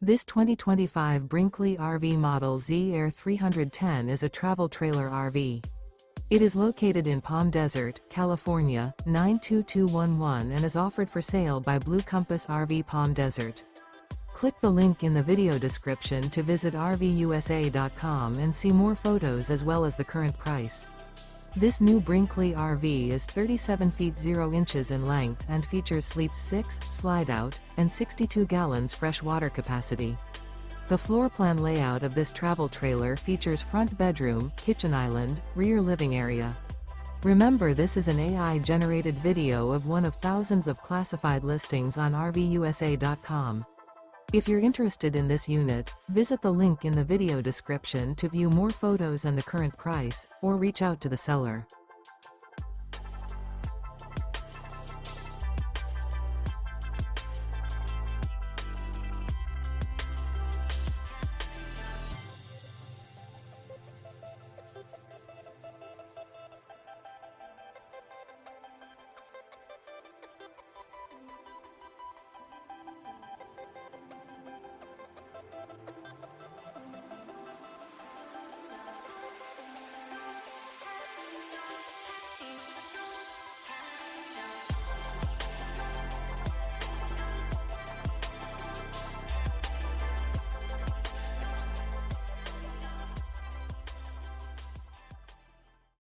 This 2025 Brinkley RV Model Z Air 310 is a travel trailer RV. It is located in Palm Desert, California, 92211 and is offered for sale by Blue Compass RV Palm Desert. Click the link in the video description to visit RVUSA.com and see more photos as well as the current price. This new Brinkley RV is 37 feet 0 inches in length and features sleep 6, slide-out, and 62 gallons fresh water capacity. The floor plan layout of this travel trailer features front bedroom, kitchen island, rear living area. Remember, this is an AI-generated video of one of thousands of classified listings on RVUSA.com. If you're interested in this unit, visit the link in the video description to view more photos and the current price, or reach out to the seller.